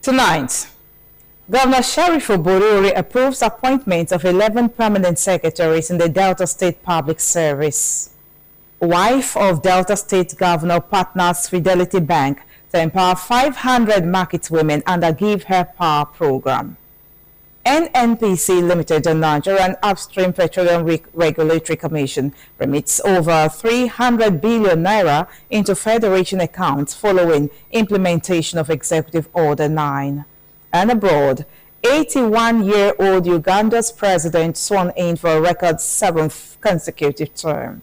Tonight, Governor Sheriff Oborevwori approves appointment of 11 permanent secretaries in the Delta State Public Service. Wife of Delta State Governor partners Fidelity Bank to empower 500 market women under Give Her Power program. NNPC Limited, the Nigerian Upstream Petroleum Regulatory Commission, remits over 300 billion naira into Federation accounts following implementation of Executive Order 9. And abroad, 81-year-old Uganda's president sworn in for a record 7th consecutive term.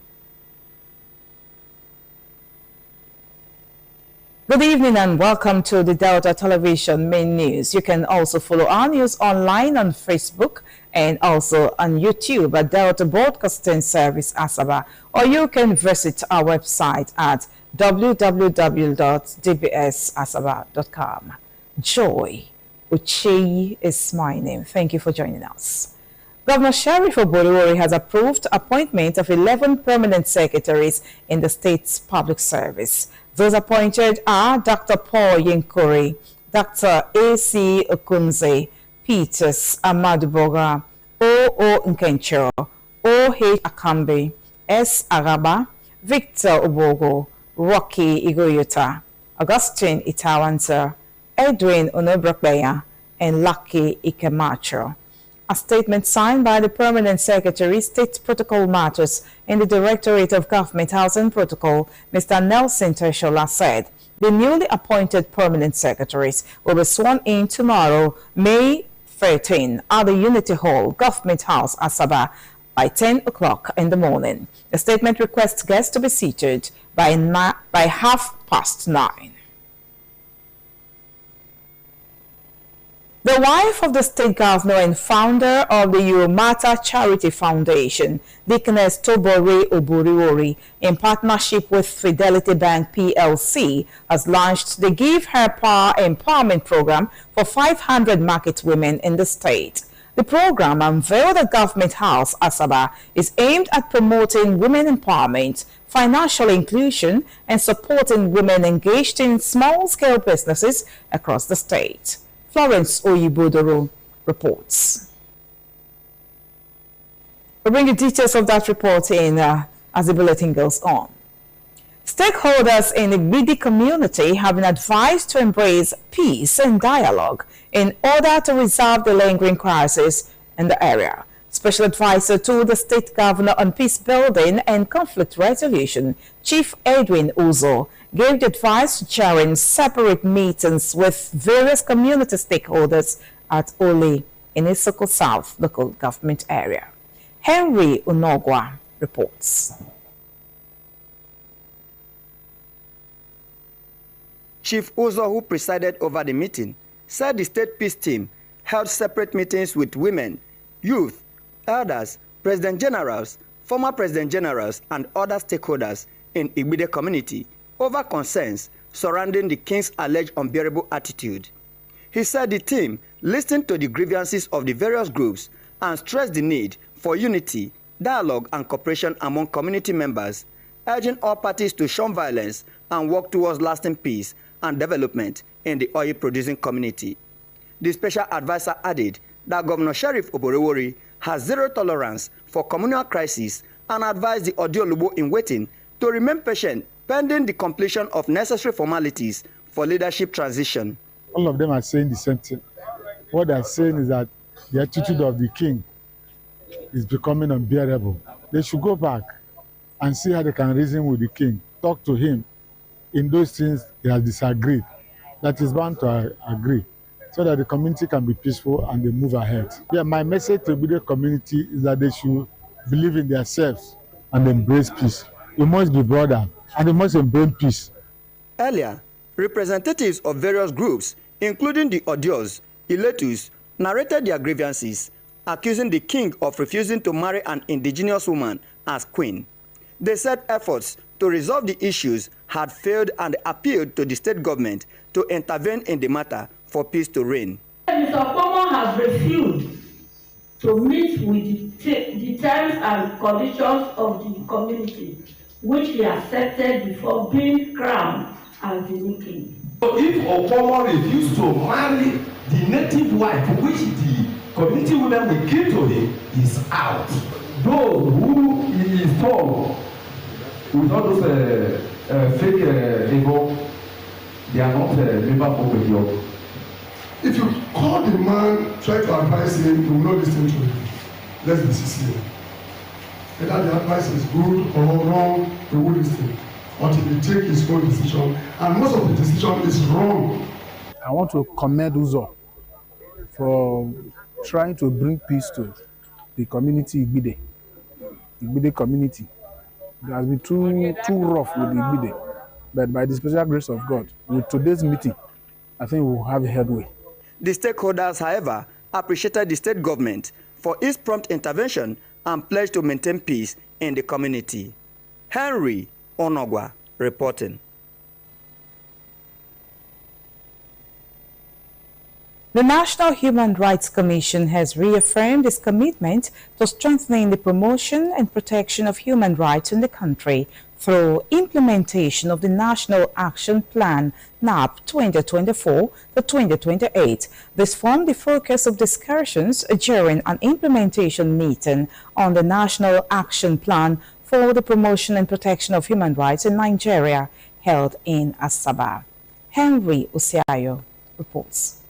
Good evening and welcome to the Delta Television main news. You can also follow our news online on Facebook and also on YouTube at Delta Broadcasting Service Asaba, or you can visit our website at www.dbsasaba.com. Joy Ucheyi is my name. Thank you for joining us. Governor Sheriff Oborevwori has approved appointment of 11 permanent secretaries in the state's public service. Those appointed are Dr. Paul Yenkuri, Dr. A.C. Okunze, Peters Amaduboga, O.O. Nkencho, O.H. Akambi, S. Araba, Victor Obogo, Rocky Igoyota, Augustine Itawansa, Edwin Onobrakbeya, and Lucky Ikemacho. A statement signed by the Permanent Secretary, State Protocol Matters in the Directorate of Government Housing Protocol, Mr. Nelson Teshola, said the newly appointed permanent secretaries will be sworn in tomorrow, May 13, at the Unity Hall, Government House, Asaba, by 10 o'clock in the morning. The statement requests guests to be seated by 9:30. The wife of the state governor and founder of the Urumata Charity Foundation, Deaconess Tobore Oborevwori, in partnership with Fidelity Bank PLC, has launched the Give Her Power Empowerment Program for 500 market women in the state. The program, unveiled at Government House, Asaba, is aimed at promoting women empowerment, financial inclusion, and supporting women engaged in small-scale businesses across the state. Florence Oyibodoro reports. We'll bring you details of that report in as the bulletin goes on. Stakeholders in the Igbidi community have been advised to embrace peace and dialogue in order to resolve the lingering crisis in the area. Special Advisor to the State Governor on Peace Building and Conflict Resolution, Chief Edwin Uzo, gave the advice during separate meetings with various community stakeholders at Ole in Isoko South local government area. Henry Unogwa reports. Chief Uzo, who presided over the meeting, said the state peace team held separate meetings with women, youth, elders, president generals, former president generals, and other stakeholders in Igbide community over concerns surrounding the king's alleged unbearable attitude. He said the team listened to the grievances of the various groups and stressed the need for unity, dialogue, and cooperation among community members, urging all parties to shun violence and work towards lasting peace and development in the oil-producing community. The special advisor added that Governor Sheriff Oborevwori has zero tolerance for communal crises and advised the Odiolubo in waiting to remain patient pending the completion of necessary formalities for leadership transition. All of them are saying the same thing. What they're saying is that the attitude of the king is becoming unbearable. They should go back and see how they can reason with the king, talk to him in those things he has disagreed, that is bound to agree, so that the community can be peaceful and they move ahead. Yeah, my message to the community is that they should believe in themselves and embrace peace. We must be brother and they must embrace peace. Earlier, representatives of various groups, including the Odios, Iletus, narrated their grievances, accusing the king of refusing to marry an indigenous woman as queen. They said efforts to resolve the issues had failed and appealed to the state government to intervene in the matter for peace to reign. Mr. Pomo has refused to meet with the terms and conditions of the community, which he accepted before being crowned as the new king. So if Opomo refused to marry the native wife, which the community women will give to him, is out. Those who he is told with all those fake label, they are not member of the job. If you call the man, try to advise him, you will not listen to him. Let's be sincere. Whether the advice is good or wrong, he will listen until he take his own decision. And most of the decision is wrong. I want to commend Uzo for trying to bring peace to the community Igbide community. It has been too rough with the Igbide, but by the special grace of God, with today's meeting, I think we'll have a headway. The stakeholders, however, appreciated the state government for its prompt intervention and pledged to maintain peace in the community. Henry Onogwa reporting. The National Human Rights Commission has reaffirmed its commitment to strengthening the promotion and protection of human rights in the country through implementation of the National Action Plan NAP 2024-2028. This formed the focus of discussions during an implementation meeting on the National Action Plan for the promotion and protection of human rights in Nigeria held in Asaba. Henry Usiayo reports.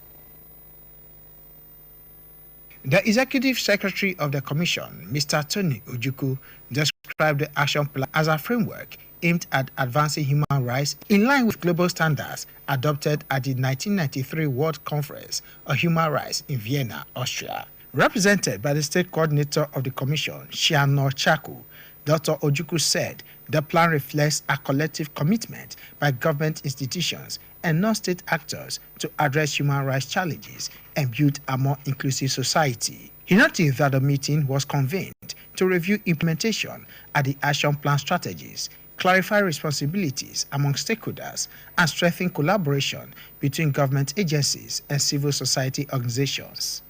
The Executive Secretary of the Commission, Mr. Tony Ojukwu, described the action plan as a framework aimed at advancing human rights in line with global standards adopted at the 1993 World Conference on Human Rights in Vienna, Austria. Represented by the State Coordinator of the Commission, Shiano Chaku, Dr. Ojukwu said the plan reflects a collective commitment by government institutions and non-state actors to address human rights challenges and build a more inclusive society. He noted that the meeting was convened to review implementation at the action plan strategies, clarify responsibilities among stakeholders, and strengthen collaboration between government agencies and civil society organizations.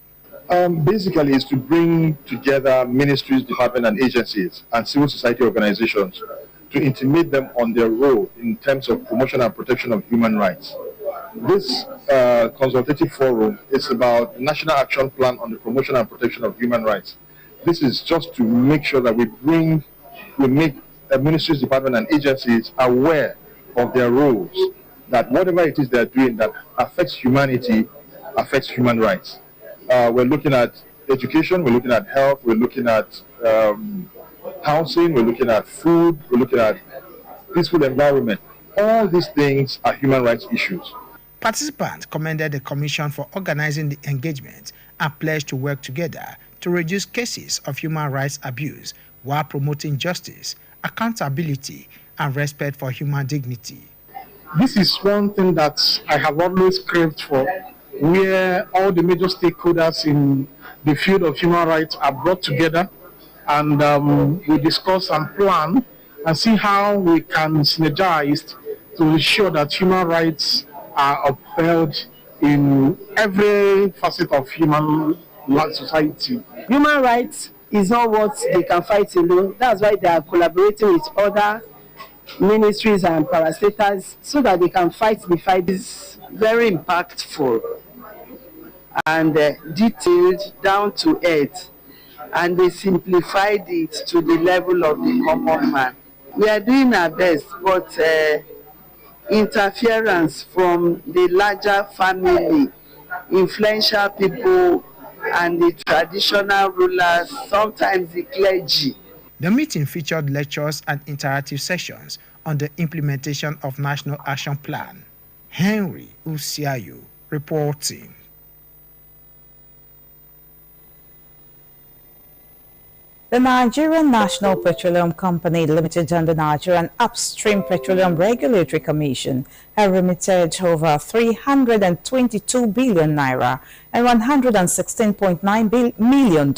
Basically, is to bring together ministries, departments, and agencies and civil society organizations to intimate them on their role in terms of promotion and protection of human rights. This consultative forum is about the National Action Plan on the promotion and protection of human rights. This is just to make sure that we make ministries, departments, and agencies aware of their roles, that whatever it is they're doing that affects humanity, affects human rights. We're looking at education, we're looking at health, we're looking at housing, we're looking at food, we're looking at peaceful environment. All these things are human rights issues. Participants commended the Commission for organizing the engagement and pledged to work together to reduce cases of human rights abuse while promoting justice, accountability, and respect for human dignity. This is one thing that I have always craved for, where all the major stakeholders in the field of human rights are brought together and we discuss and plan and see how we can synergize to ensure that human rights are upheld in every facet of human society. Human rights is not what they can fight alone. That's why they are collaborating with other ministries and parastatals so that they can fight the fight. Is very impactful and detailed, down to earth, and they simplified it to the level of the common man. We are doing our best, but interference from the larger family, influential people, and the traditional rulers, sometimes the clergy. The meeting featured lectures and interactive sessions on the implementation of National Action Plan. Henry Usiayo reporting. The Nigerian National Petroleum Company Limited and the Nigerian Upstream Petroleum Regulatory Commission have remitted over 322 billion naira and $116.9 million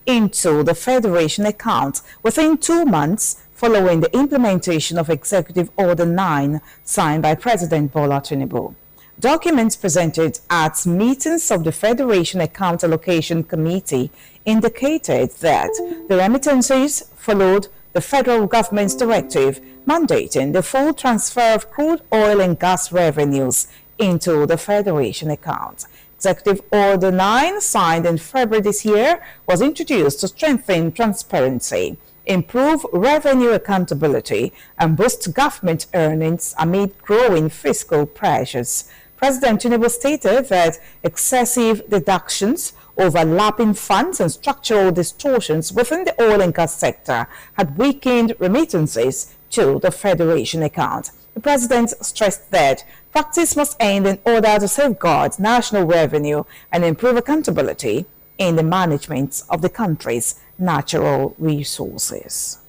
into the Federation account within 2 months following the implementation of Executive Order 9 signed by President Bola Tinubu. Documents presented at meetings of the Federation Account Allocation Committee indicated that the remittances followed the federal government's directive mandating the full transfer of crude oil and gas revenues into the Federation account. Executive Order 9, signed in February this year, was introduced to strengthen transparency, improve revenue accountability, and boost government earnings amid growing fiscal pressures. President Tinubu stated that excessive deductions, overlapping funds, and structural distortions within the oil and gas sector had weakened remittances to the Federation account. The president stressed that practice must end in order to safeguard national revenue and improve accountability in the management of the country's natural resources.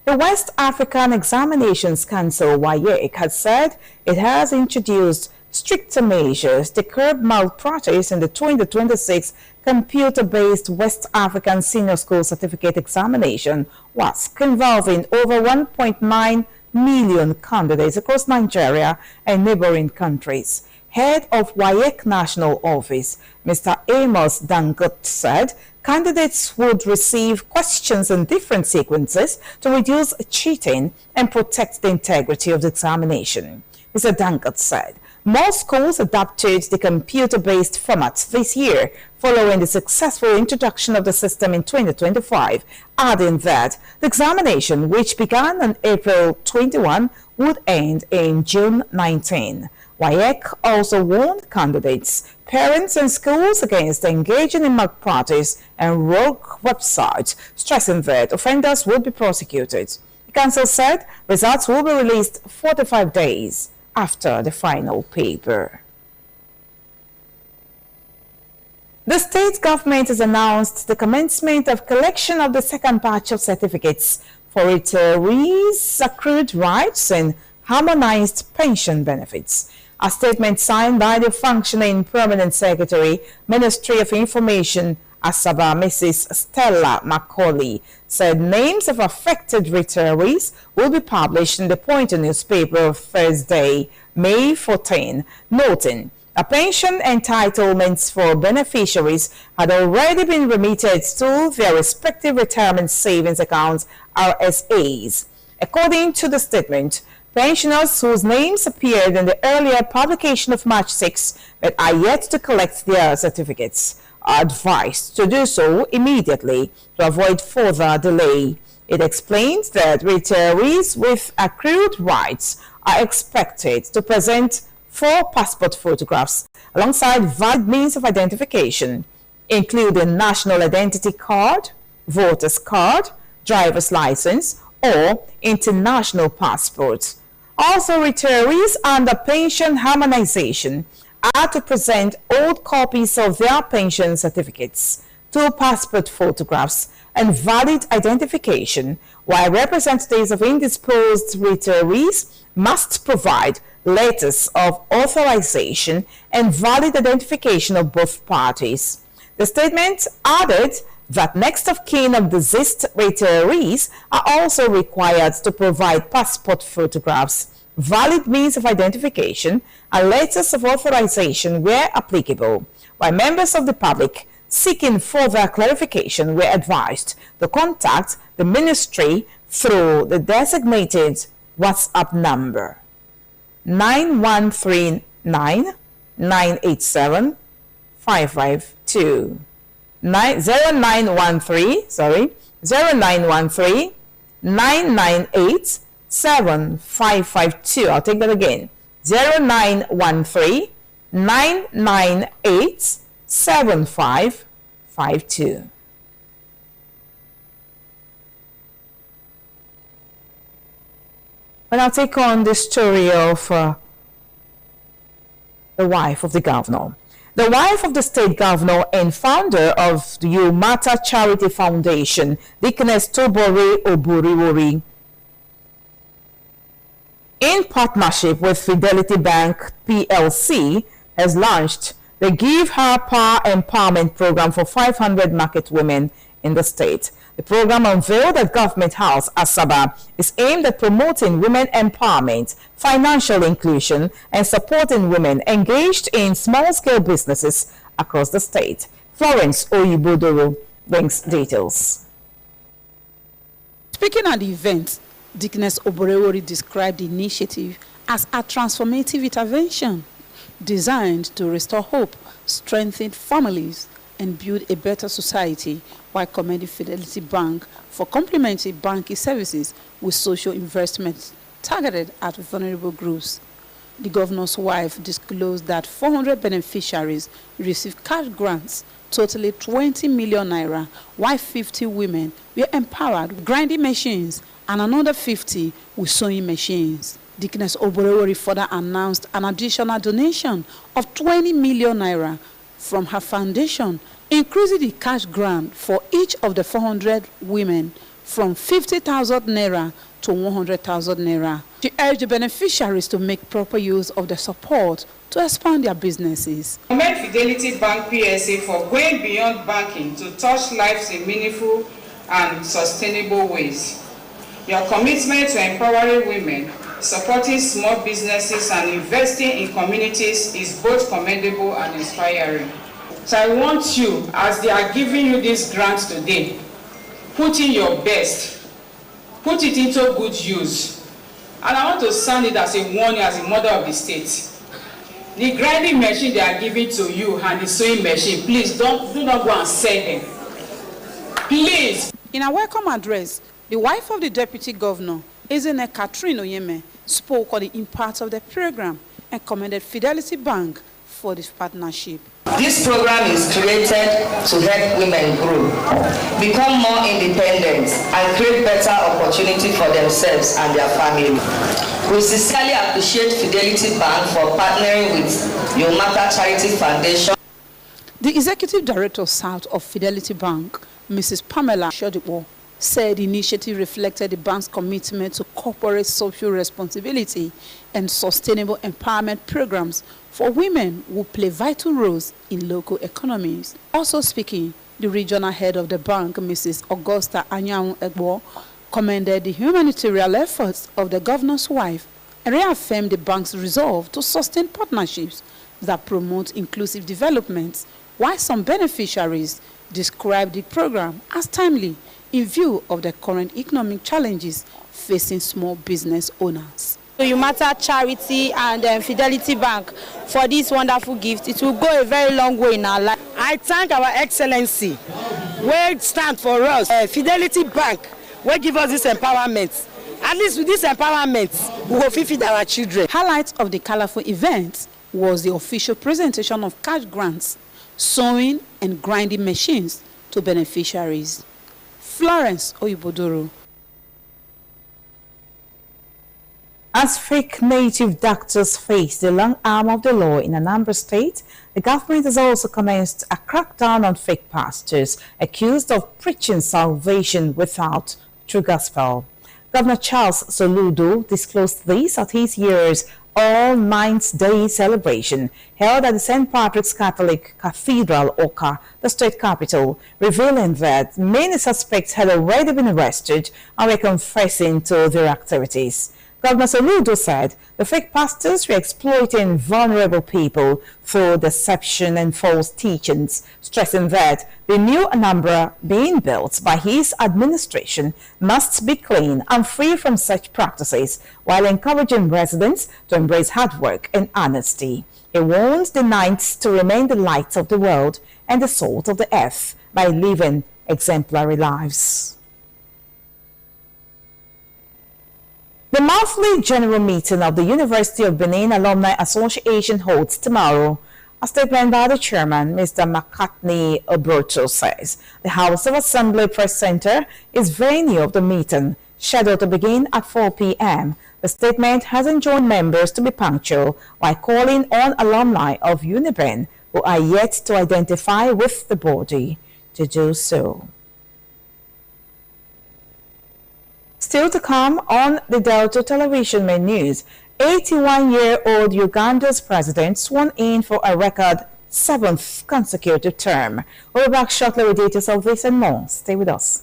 The West African Examinations Council, WAEC, has said it has introduced stricter measures to curb malpractice in the 2026 computer-based West African Senior School Certificate Examination, WASC, involving over 1.9 million candidates across Nigeria and neighboring countries. Head of WAEC National Office, Mr. Amos Dangote, said candidates would receive questions in different sequences to reduce cheating and protect the integrity of the examination. Mr. Dangote said more schools adopted the computer-based format this year following the successful introduction of the system in 2025, adding that the examination, which began on April 21, would end in June 19. WAEC also warned candidates, parents, and schools against engaging in malpractice and rogue websites, stressing that offenders will be prosecuted. The council said results will be released 45 days after the final paper. The state government has announced the commencement of collection of the second batch of certificates for retirees' accrued rights and harmonized pension benefits. A statement signed by the functioning Permanent Secretary, Ministry of Information, Asaba, Mrs. Stella Macaulay, said names of affected retirees will be published in the Pointer newspaper Thursday, May 14, noting a pension entitlements for beneficiaries had already been remitted to their respective retirement savings accounts, RSAs. According to the statement, pensioners whose names appeared in the earlier publication of March 6 but are yet to collect their certificates are advised to do so immediately to avoid further delay. It explains that retirees with accrued rights are expected to present 4 passport photographs alongside valid means of identification, including national identity card, voter's card, driver's license, or international passports. Also, retirees under pension harmonization are to present old copies of their pension certificates, 2 passport photographs, and valid identification, while representatives of indisposed retirees must provide letters of authorization and valid identification of both parties. The statement added that next of kin of deceased retirees are also required to provide passport photographs, valid means of identification, and letters of authorization where applicable, while members of the public seeking further clarification were advised to contact the ministry through the designated WhatsApp number 9139 987 552 0913 998 7552. I'll take that again. 0913 998 7552. And I'll take on the story of the wife of the governor. The wife of the state governor and founder of the Umata Charity Foundation, Deaconess Tobore Oburiwori, in partnership with Fidelity Bank PLC, has launched the Give Her Power Empowerment Program for 500 market women in the state. The program, unveiled at Government House, Asaba, is aimed at promoting women empowerment, financial inclusion, and supporting women engaged in small-scale businesses across the state. Florence Oyibodoro brings details. Speaking at the event, Dickness Oborewori described the initiative as a transformative intervention designed to restore hope, strengthen families, and build a better society, while commending Fidelity Bank for complementary banking services with social investments targeted at vulnerable groups. The governor's wife disclosed that 400 beneficiaries received cash grants totaling 20 million naira, while 50 women were empowered with grinding machines and another 50 with sewing machines. Dickness Oborewori further announced an additional donation of 20 million naira from her foundation, increasing the cash grant for each of the 400 women from 50,000 naira to 100,000 naira. She urged the beneficiaries to make proper use of the support to expand their businesses. I commend Fidelity Bank PSA for going beyond banking to touch lives in meaningful and sustainable ways. Your commitment to empowering women, supporting small businesses, and investing in communities is both commendable and inspiring. So I want you, as they are giving you this grant today, put in your best. Put it into good use. And I want to sound it as a warning as a mother of the state. The grinding machine they are giving to you and the sewing machine, please do not go and sell them. Please. In a welcome address, the wife of the Deputy Governor, Ezinne Catherine Oyeme, spoke on the impact of the program and commended Fidelity Bank for this partnership. This program is created to help women grow, become more independent, and create better opportunity for themselves and their family. We sincerely appreciate Fidelity Bank for partnering with Yomaka Charity Foundation. The Executive Director South of Fidelity Bank, Mrs. Pamela Shodipo, said the initiative reflected the bank's commitment to corporate social responsibility and sustainable empowerment programs for women who play vital roles in local economies. Also speaking, the regional head of the bank, Mrs. Augusta Anyanwu Egbo, commended the humanitarian efforts of the governor's wife and reaffirmed the bank's resolve to sustain partnerships that promote inclusive development, while some beneficiaries described the program as timely in view of the current economic challenges facing small business owners. Yomaka Charity and Fidelity Bank for this wonderful gift. It will go a very long way in our life. I thank our excellency, where stand for us, Fidelity Bank, where give us this empowerment. At least with this empowerment, we will feed our children. Highlights of the colorful event was the official presentation of cash grants, sewing and grinding machines to beneficiaries. Florence Oyibodoro. As fake native doctors face the long arm of the law in Anambra State, the government has also commenced a crackdown on fake pastors accused of preaching salvation without true gospel. Governor Charles Soludo disclosed this at his year's All Ninth Day celebration held at the St. Patrick's Catholic Cathedral, Oka, the state capital, revealing that many suspects had already been arrested and were confessing to their activities. Governor Soludo said the fake pastors were exploiting vulnerable people through deception and false teachings, stressing that the new Anambra being built by his administration must be clean and free from such practices, while encouraging residents to embrace hard work and honesty. He warned the Knights to remain the light of the world and the salt of the earth by living exemplary lives. The monthly general meeting of the University of Benin Alumni Association holds tomorrow. A statement by the chairman, Mr. McCartney Oberto, says the House of Assembly Press Center is venue of the meeting, scheduled to begin at 4 p.m. The statement has enjoined members to be punctual while calling on alumni of UniBen who are yet to identify with the body to do so. Still to come on the Delta Television Main News, 81-year-old Uganda's president sworn in for a record 7th consecutive term. We'll be back shortly with details of this and more. Stay with us.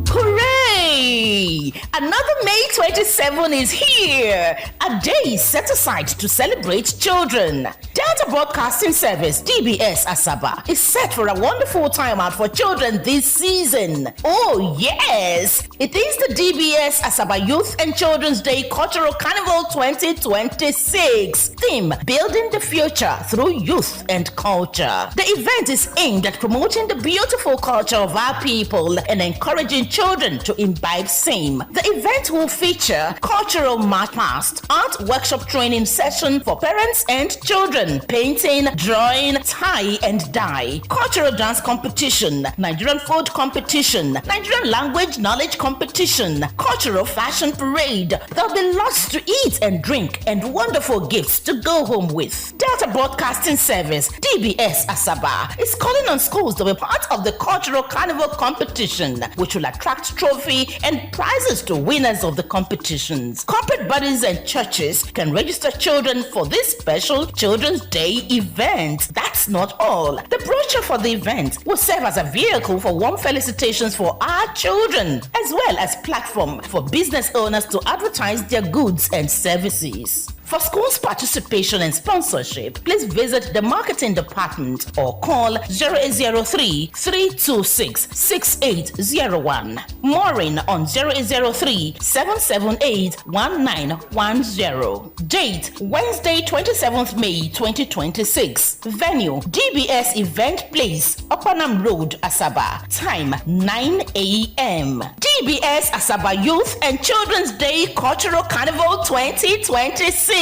Hooray! Another May 27 is here, a day set aside to celebrate children. Delta Broadcasting Service, DBS Asaba, is set for a wonderful time out for children this season. Oh yes, it is the DBS Asaba Youth and Children's Day Cultural Carnival 2026. Theme, Building the Future Through Youth and Culture. The event is aimed at promoting the beautiful culture of our people and encouraging children to imbibe same. The event will feature cultural march past, art workshop training session for parents and children, painting, drawing, tie and dye, cultural dance competition, Nigerian food competition, Nigerian language knowledge competition, cultural fashion parade. There'll be lots to eat and drink and wonderful gifts to go home with. Delta Broadcasting Service, DBS Asaba, is calling on schools to be part of the Cultural Carnival competition, which will attract trophy and prizes to winners of the competitions. Corporate bodies and churches can register children for this special Children's Day event. That's not all. The brochure for the event will serve as a vehicle for warm felicitations for our children, as well as platform for business owners to advertise their goods and services. For schools participation and sponsorship, please visit the marketing department or call 0803-326-6801. Maureen on 0803-778-1910. Date, Wednesday, 27th May 2026. Venue, DBS Event Place, Opanam Road, Asaba. Time, 9 a.m. DBS Asaba Youth and Children's Day Cultural Carnival 2026.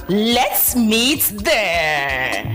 Let's meet there.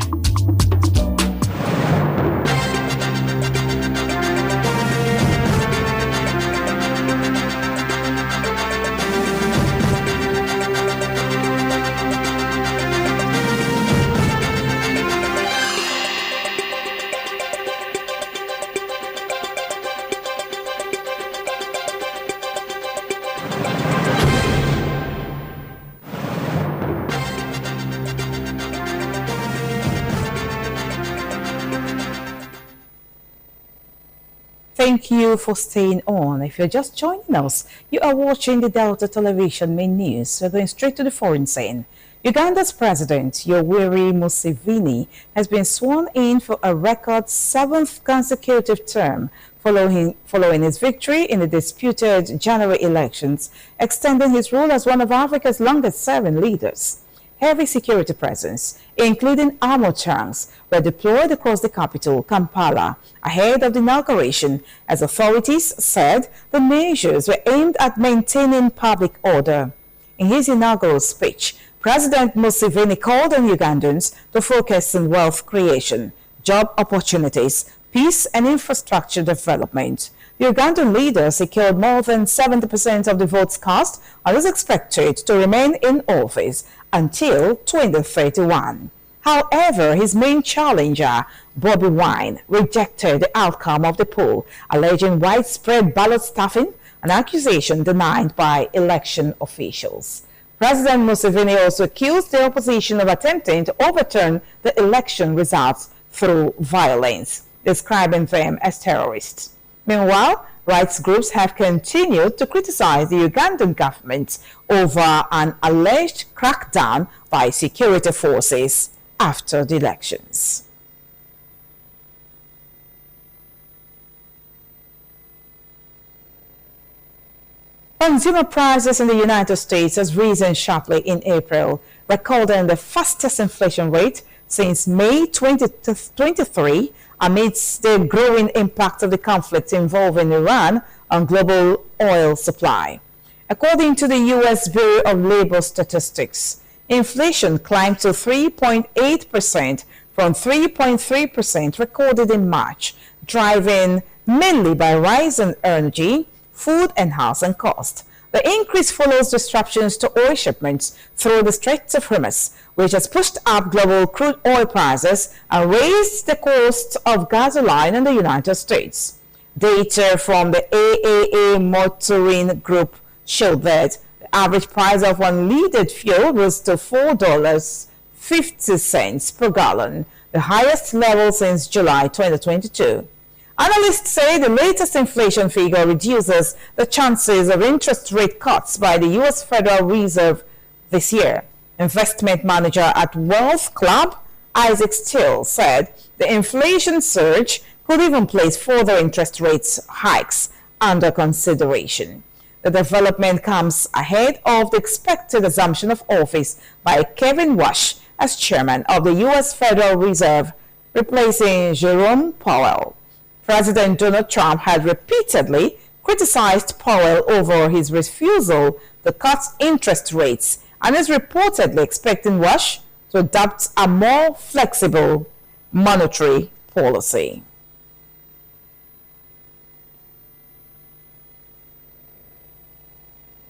Thank you for staying on. If you're just joining us, you are watching the Delta Television main news. We're going straight to the foreign scene. Uganda's president, Yoweri Museveni, has been sworn in for a record 7th consecutive term following his victory in the disputed January elections, extending his rule as one of Africa's longest-serving leaders. Heavy security presence, including armored tanks, were deployed across the capital, Kampala, ahead of the inauguration, as authorities said the measures were aimed at maintaining public order. In his inaugural speech, President Museveni called on Ugandans to focus on wealth creation, job opportunities, peace and infrastructure development. The Ugandan leader secured more than 70% of the votes cast and is expected to remain in office until 2031. However, his main challenger, Bobi Wine, rejected the outcome of the poll, alleging widespread ballot stuffing, an accusation denied by election officials. President Museveni also accused the opposition of attempting to overturn the election results through violence, describing them as terrorists. Meanwhile, rights groups have continued to criticize the Ugandan government over an alleged crackdown by security forces after the elections. Consumer prices in the United States has risen sharply in April, recording the fastest inflation rate since May 2023, amidst the growing impact of the conflict involving Iran on global oil supply. According to the U.S. Bureau of Labor Statistics, inflation climbed to 3.8% from 3.3% recorded in March, driven mainly by rise in energy, food and housing costs. The increase follows disruptions to oil shipments through the Straits of Hormuz, which has pushed up global crude oil prices and raised the cost of gasoline in the United States. Data from the AAA Motoring Group showed that the average price of unleaded fuel rose to $4.50 per gallon, the highest level since July 2022. Analysts say the latest inflation figure reduces the chances of interest rate cuts by the U.S. Federal Reserve this year. Investment manager at Wealth Club, Isaac Steele, said the inflation surge could even place further interest rates hikes under consideration. The development comes ahead of the expected assumption of office by Kevin Warsh as chairman of the U.S. Federal Reserve, replacing Jerome Powell. President Donald Trump had repeatedly criticized Powell over his refusal to cut interest rates and is reportedly expecting Warsh to adopt a more flexible monetary policy.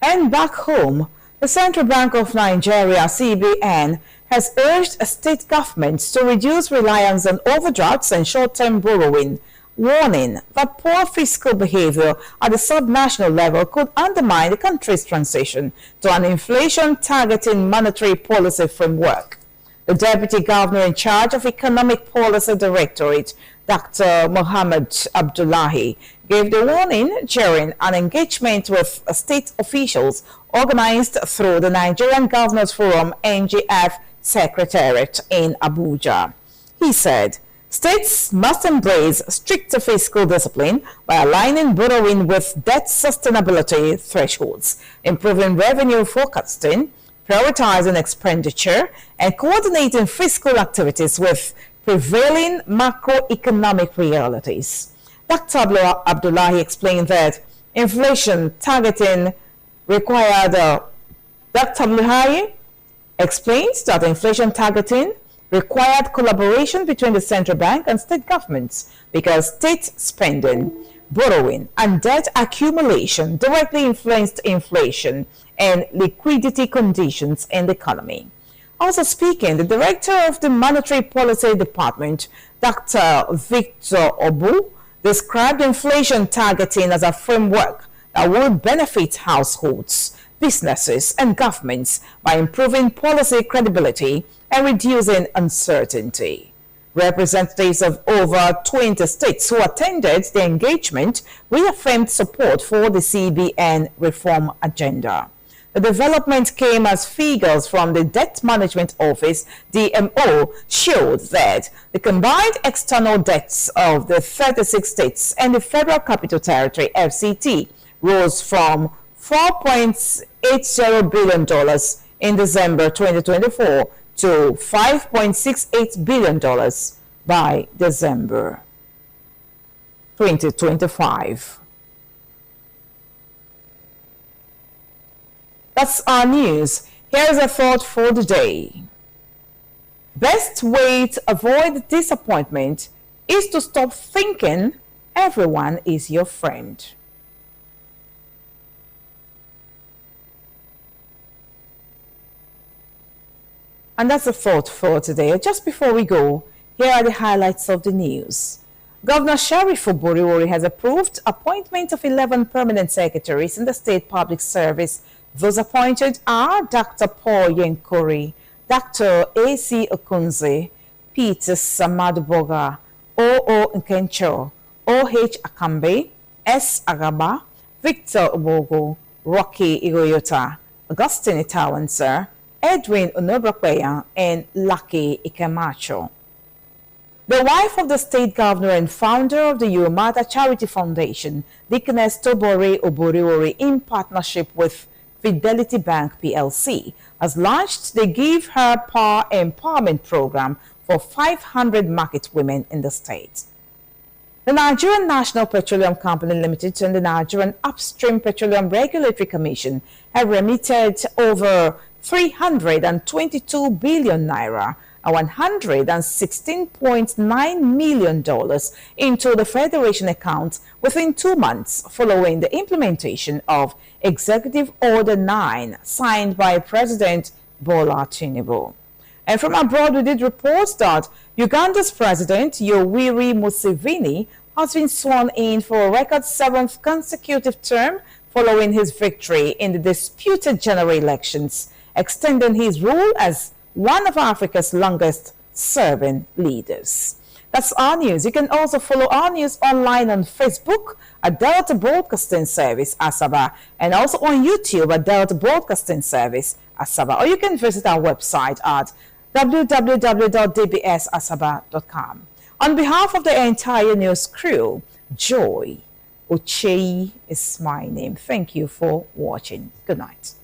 And back home, the Central Bank of Nigeria, CBN, has urged state governments to reduce reliance on overdrafts and short-term borrowing, warning that poor fiscal behavior at the subnational level could undermine the country's transition to an inflation-targeting monetary policy framework. The Deputy Governor in charge of Economic Policy Directorate, Dr. Mohammed Abdullahi, gave the warning during an engagement with state officials organized through the Nigerian Governors Forum NGF Secretariat in Abuja. He said, states must embrace stricter fiscal discipline by aligning borrowing with debt sustainability thresholds, improving revenue forecasting, prioritizing expenditure, and coordinating fiscal activities with prevailing macroeconomic realities. Dr. Abdullahi explained that inflation targeting required collaboration between the central bank and state governments because state spending, borrowing, and debt accumulation directly influenced inflation and liquidity conditions in the economy. Also speaking, the director of the Monetary Policy Department, Dr. Victor Obu, described inflation targeting as a framework that will benefit households, businesses, and governments by improving policy credibility and reducing uncertainty. Representatives of over 20 states who attended the engagement reaffirmed support for the CBN reform agenda. The development came as figures from the Debt Management Office, DMO, showed that the combined external debts of the 36 states and the Federal Capital Territory, FCT, rose from $4.80 billion in December 2024 to $5.68 billion by December 2025. That's our news. Here's a thought for the day. Best way to avoid disappointment is to stop thinking everyone is your friend. And that's a thought for today. Just before we go, here are the highlights of the news. Governor Sheriff Oboriwori has approved appointment of 11 permanent secretaries in the State Public Service. Those appointed are Dr. Paul Yenkuri, Dr. A.C. Okunze, Peter Samaduboga, O.O. Nkencho, O.H. Akambe, S. Agaba, Victor Obogo, Rocky Igoyota, Augustine Itawanser, Edwin Onobrakweya, and Lucky Ikemacho. The wife of the state governor and founder of the Urumata Charity Foundation, Deaconess Tobore Oboriwori, in partnership with Fidelity Bank PLC, has launched the Give Her Power Empowerment Program for 500 market women in the state. The Nigerian National Petroleum Company Limited and the Nigerian Upstream Petroleum Regulatory Commission have remitted over 322 billion naira and $116.9 million into the Federation account within 2 months following the implementation of Executive Order 9 signed by President Bola Tinubu. And from abroad, we did report that Uganda's President Yoweri Museveni has been sworn in for a record 7th consecutive term following his victory in the disputed general elections, extending his rule as one of Africa's longest-serving leaders. That's our news. You can also follow our news online on Facebook at Delta Broadcasting Service, Asaba, and also on YouTube at Delta Broadcasting Service, Asaba. Or you can visit our website at www.dbsasaba.com. On behalf of the entire news crew, Joy Ochei is my name. Thank you for watching. Good night.